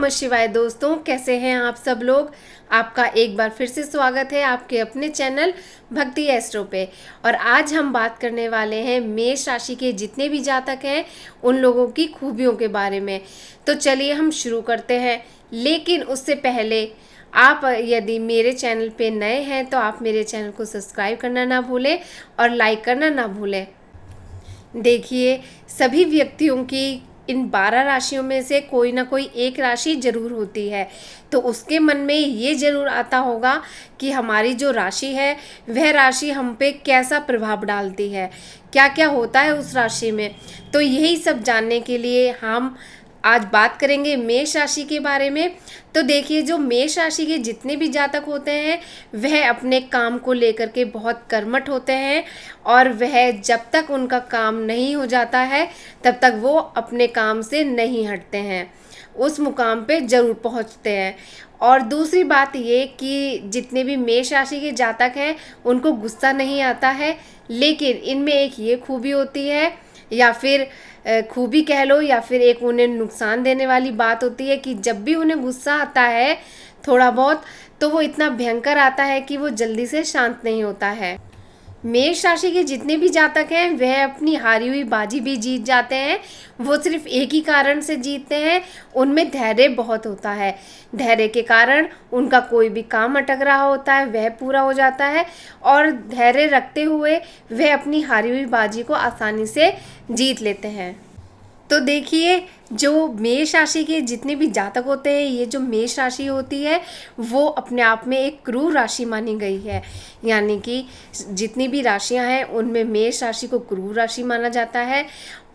नमः शिवाय दोस्तों, कैसे हैं आप सब लोग। आपका एक बार फिर से स्वागत है आपके अपने चैनल भक्ति एस्ट्रो पे। और आज हम बात करने वाले हैं मेष राशि के जितने भी जातक हैं उन लोगों की खूबियों के बारे में। तो चलिए हम शुरू करते हैं, लेकिन उससे पहले आप यदि मेरे चैनल पे नए हैं तो आप मेरे चैनल को सब्सक्राइब करना ना भूलें और लाइक करना ना भूलें। देखिए, सभी व्यक्तियों की इन 12 राशियों में से कोई ना कोई एक राशि जरूर होती है, तो उसके मन में ये जरूर आता होगा कि हमारी जो राशि है वह राशि हम पे कैसा प्रभाव डालती है, क्या क्या होता है उस राशि में। तो यही सब जानने के लिए हम आज बात करेंगे मेष राशि के बारे में। तो देखिए, जो मेष राशि के जितने भी जातक होते हैं वह अपने काम को लेकर के बहुत कर्मठ होते हैं, और वह जब तक उनका काम नहीं हो जाता है तब तक वो अपने काम से नहीं हटते हैं, उस मुकाम पे ज़रूर पहुंचते हैं। और दूसरी बात ये कि जितने भी मेष राशि के जातक हैं उनको गुस्सा नहीं आता है, लेकिन इनमें एक ये खूबी होती है, या फिर खूबी कह लो, या फिर एक उन्हें नुकसान देने वाली बात होती है कि जब भी उन्हें गुस्सा आता है थोड़ा बहुत, तो वो इतना भयंकर आता है कि वो जल्दी से शांत नहीं होता है। मेष राशि के जितने भी जातक हैं वह अपनी हारी हुई बाजी भी जीत जाते हैं। वो सिर्फ एक ही कारण से जीतते हैं, उनमें धैर्य बहुत होता है। धैर्य के कारण उनका कोई भी काम अटक रहा होता है वह पूरा हो जाता है, और धैर्य रखते हुए वह अपनी हारी हुई बाजी को आसानी से जीत लेते हैं। तो देखिए, जो मेष राशि के जितने भी जातक होते हैं, ये जो मेष राशि होती है वो अपने आप में एक क्रूर राशि मानी गई है। यानी कि जितनी भी राशियां हैं उनमें मेष राशि को क्रूर राशि माना जाता है।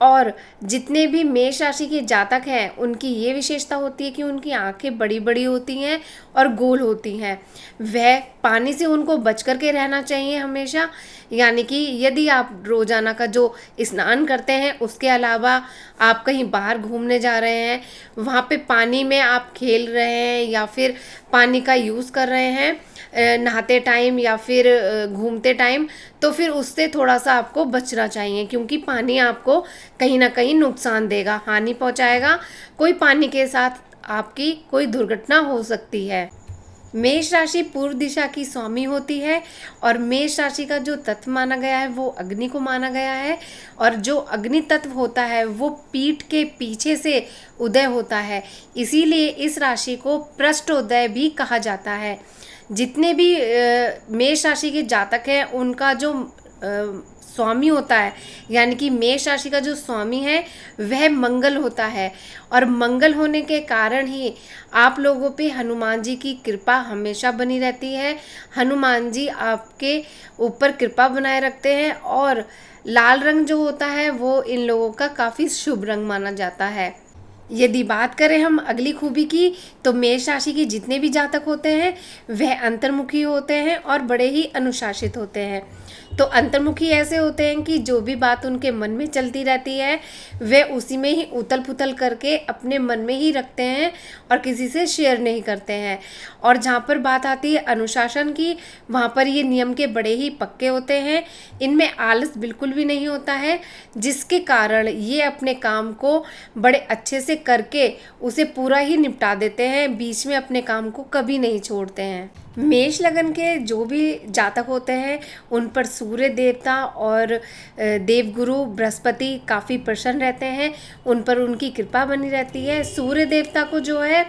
और जितने भी मेष राशि के जातक हैं उनकी ये विशेषता होती है कि उनकी आंखें बड़ी बड़ी होती हैं और गोल होती हैं। वह पानी से उनको बच कर के रहना चाहिए हमेशा। यानी कि यदि आप रोज़ाना का जो स्नान करते हैं उसके अलावा आप कहीं बाहर घूमने जा रहे हैं, वहाँ पे पानी में आप खेल रहे हैं या फिर पानी का यूज़ कर रहे हैं नहाते टाइम या फिर घूमते टाइम, तो फिर उससे थोड़ा सा आपको बचना चाहिए, क्योंकि पानी आपको कहीं ना कहीं नुकसान देगा, हानि पहुंचाएगा। कोई पानी के साथ आपकी कोई दुर्घटना हो सकती है। मेष राशि पूर्व दिशा की स्वामी होती है, और मेष राशि का जो तत्व माना गया है वो अग्नि को माना गया है। और जो अग्नि तत्व होता है वो पीठ के पीछे से उदय होता है, इसीलिए इस राशि को पृष्ठोदय भी कहा जाता है। जितने भी मेष राशि के जातक हैं उनका जो स्वामी होता है, यानी कि मेष राशि का जो स्वामी है वह मंगल होता है, और मंगल होने के कारण ही आप लोगों पे हनुमान जी की कृपा हमेशा बनी रहती है। हनुमान जी आपके ऊपर कृपा बनाए रखते हैं, और लाल रंग जो होता है वो इन लोगों का काफ़ी शुभ रंग माना जाता है। यदि बात करें हम अगली खूबी की, तो मेष राशि के जितने भी जातक होते हैं वह अंतर्मुखी होते हैं और बड़े ही अनुशासित होते हैं। तो अंतर्मुखी ऐसे होते हैं कि जो भी बात उनके मन में चलती रहती है वह उसी में ही उथल पुथल करके अपने मन में ही रखते हैं और किसी से शेयर नहीं करते हैं। और जहाँ पर बात आती है अनुशासन की, वहाँ पर ये नियम के बड़े ही पक्के होते हैं। इनमें आलस बिल्कुल भी नहीं होता है, जिसके कारण ये अपने काम को बड़े अच्छे से करके उसे पूरा ही निपटा देते हैं, बीच में अपने काम को कभी नहीं छोड़ते हैं। मेष लगन के जो भी जातक होते हैं उन पर सूर्य देवता और देवगुरु बृहस्पति काफ़ी प्रसन्न रहते हैं, उन पर उनकी कृपा बनी रहती है। सूर्य देवता को जो है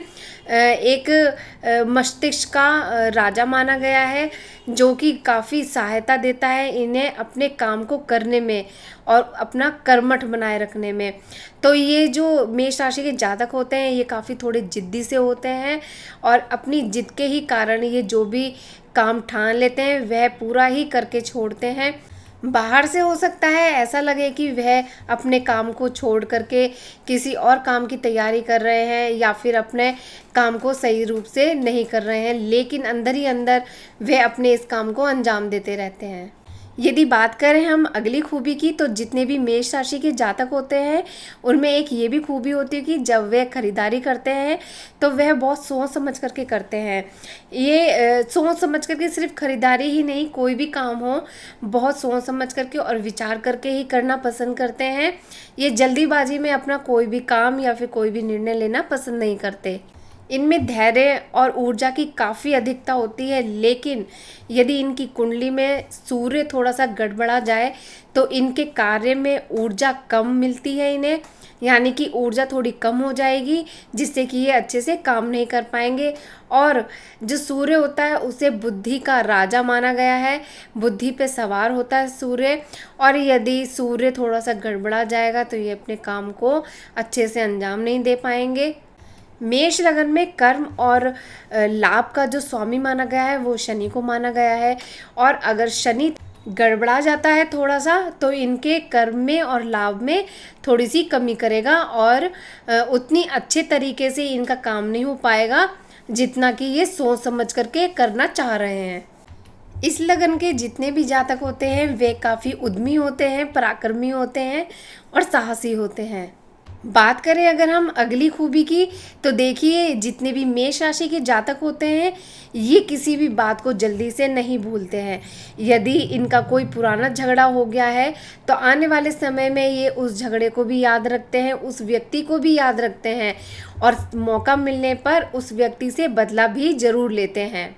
एक मस्तिष्क का राजा माना गया है, जो कि काफ़ी सहायता देता है इन्हें अपने काम को करने में और अपना कर्मठ बनाए रखने में। तो ये जो मेष राशि के जातक होते हैं ये काफ़ी थोड़े जिद्दी से होते हैं, और अपनी जिद के ही कारण ये जो भी काम ठान लेते हैं वह पूरा ही करके छोड़ते हैं। बाहर से हो सकता है ऐसा लगे कि वह अपने काम को छोड़ करके किसी और काम की तैयारी कर रहे हैं या फिर अपने काम को सही रूप से नहीं कर रहे हैं, लेकिन अंदर ही अंदर वह अपने इस काम को अंजाम देते रहते हैं। यदि बात करें हम अगली खूबी की, तो जितने भी मेष राशि के जातक होते हैं उनमें एक ये भी खूबी होती है कि जब वह खरीदारी करते हैं तो वह बहुत सोच समझ करके करते हैं। ये सोच समझ करके सिर्फ खरीदारी ही नहीं, कोई भी काम हो बहुत सोच समझ करके और विचार करके ही करना पसंद करते हैं। ये जल्दीबाजी में अपना कोई भी काम या फिर कोई भी निर्णय लेना पसंद नहीं करते। इनमें धैर्य और ऊर्जा की काफ़ी अधिकता होती है, लेकिन यदि इनकी कुंडली में सूर्य थोड़ा सा गड़बड़ा जाए तो इनके कार्य में ऊर्जा कम मिलती है इन्हें, यानी कि ऊर्जा थोड़ी कम हो जाएगी, जिससे कि ये अच्छे से काम नहीं कर पाएंगे। और जो सूर्य होता है उसे बुद्धि का राजा माना गया है, बुद्धि पे सवार होता है सूर्य, और यदि सूर्य थोड़ा सा गड़बड़ा जाएगा तो ये अपने काम को अच्छे से अंजाम नहीं दे पाएंगे। मेष लगन में कर्म और लाभ का जो स्वामी माना गया है वो शनि को माना गया है, और अगर शनि गड़बड़ा जाता है थोड़ा सा तो इनके कर्म में और लाभ में थोड़ी सी कमी करेगा, और उतनी अच्छे तरीके से इनका काम नहीं हो पाएगा जितना कि ये सोच समझ करके करना चाह रहे हैं। इस लगन के जितने भी जातक होते हैं वे काफ़ी उद्यमी होते हैं, पराक्रमी होते हैं और साहसी होते हैं। बात करें अगर हम अगली खूबी की, तो देखिए जितने भी मेष राशि के जातक होते हैं ये किसी भी बात को जल्दी से नहीं भूलते हैं। यदि इनका कोई पुराना झगड़ा हो गया है तो आने वाले समय में ये उस झगड़े को भी याद रखते हैं, उस व्यक्ति को भी याद रखते हैं, और मौका मिलने पर उस व्यक्ति से बदला भी जरूर लेते हैं।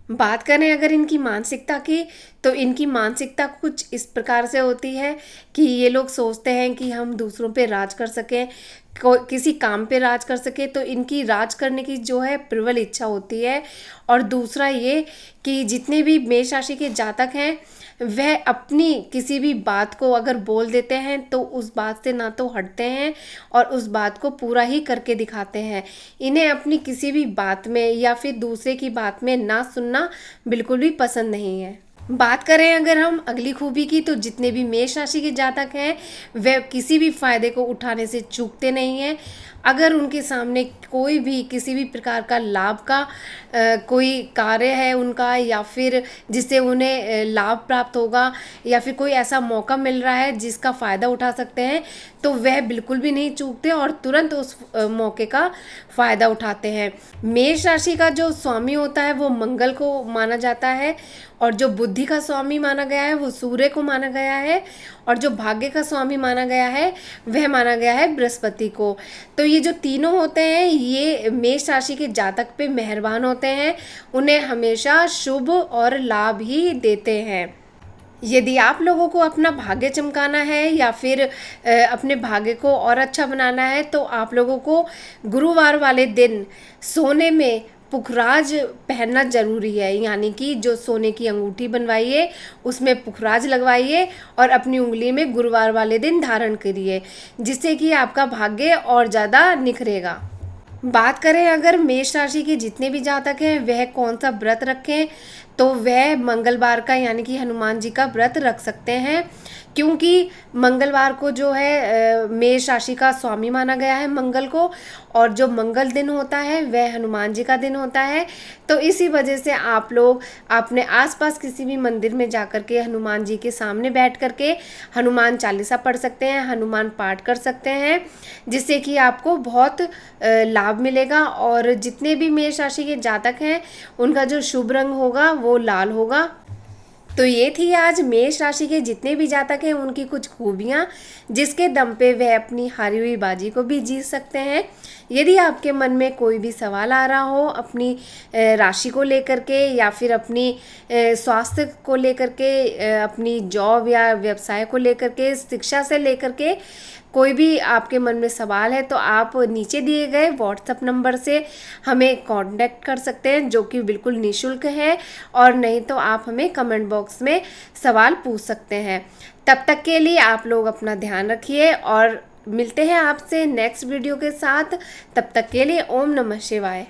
बात करें अगर इनकी मानसिकता की, तो इनकी मानसिकता कुछ इस प्रकार से होती है कि ये लोग सोचते हैं कि हम दूसरों पे राज कर सकें, किसी काम पे राज कर सके, तो इनकी राज करने की जो है प्रबल इच्छा होती है। और दूसरा ये कि जितने भी मेष राशि के जातक हैं वह अपनी किसी भी बात को अगर बोल देते हैं तो उस बात से ना तो हटते हैं और उस बात को पूरा ही करके दिखाते हैं। इन्हें अपनी किसी भी बात में या फिर दूसरे की बात में ना सुनना बिल्कुल भी पसंद नहीं है। बात करें अगर हम अगली खूबी की, तो जितने भी मेष राशि के जातक हैं वे किसी भी फायदे को उठाने से चूकते नहीं हैं। अगर उनके सामने कोई भी किसी भी प्रकार का लाभ का कोई कार्य है उनका, या फिर जिससे उन्हें लाभ प्राप्त होगा, या फिर कोई ऐसा मौका मिल रहा है जिसका फ़ायदा उठा सकते हैं, तो वह बिल्कुल भी नहीं चूकते और तुरंत उस मौके का फ़ायदा उठाते हैं। मेष राशि का जो स्वामी होता है वो मंगल को माना जाता है, और जो बुद्धि का स्वामी माना गया है वो सूर्य को माना गया है, और जो भाग्य का स्वामी माना गया है वह माना गया है बृहस्पति को। तो ये जो तीनों होते हैं ये मेष राशि के जातक पे मेहरबान होते हैं, उन्हें हमेशा शुभ और लाभ ही देते हैं। यदि आप लोगों को अपना भाग्य चमकाना है या फिर अपने भाग्य को और अच्छा बनाना है, तो आप लोगों को गुरुवार वाले दिन सोने में पुखराज पहनना जरूरी है, यानी कि जो सोने की अंगूठी बनवाइए उसमें पुखराज लगवाइए और अपनी उंगली में गुरुवार वाले दिन धारण करिए, जिससे कि आपका भाग्य और ज़्यादा निखरेगा। बात करें अगर मेष राशि के जितने भी जातक हैं वह कौन सा व्रत रखें, तो वह मंगलवार का यानी कि हनुमान जी का व्रत रख सकते हैं, क्योंकि मंगलवार को जो है मेष राशि का स्वामी माना गया है मंगल को, और जो मंगल दिन होता है वह हनुमान जी का दिन होता है। तो इसी वजह से आप लोग अपने आसपास किसी भी मंदिर में जाकर के हनुमान जी के सामने बैठ करके हनुमान चालीसा पढ़ सकते हैं, हनुमान पाठ कर सकते हैं, जिससे कि आपको बहुत लाभ मिलेगा। और जितने भी मेष राशि के जातक हैं उनका जो शुभ रंग होगा वो लाल होगा। तो ये थी आज मेष राशि के जितने भी जातक हैं उनकी कुछ खूबियाँ, जिसके दम पे वह अपनी हारी हुई बाजी को भी जीत सकते हैं। यदि आपके मन में कोई भी सवाल आ रहा हो अपनी राशि को लेकर के, या फिर अपनी स्वास्थ्य को लेकर के, अपनी जॉब या व्यवसाय को लेकर के, शिक्षा से लेकर के कोई भी आपके मन में सवाल है, तो आप नीचे दिए गए व्हाट्सएप नंबर से हमें कांटेक्ट कर सकते हैं, जो कि बिल्कुल निःशुल्क है, और नहीं तो आप हमें कमेंट बॉक्स में सवाल पूछ सकते हैं। तब तक के लिए आप लोग अपना ध्यान रखिए और मिलते हैं आपसे नेक्स्ट वीडियो के साथ। तब तक के लिए ओम नमः शिवाय।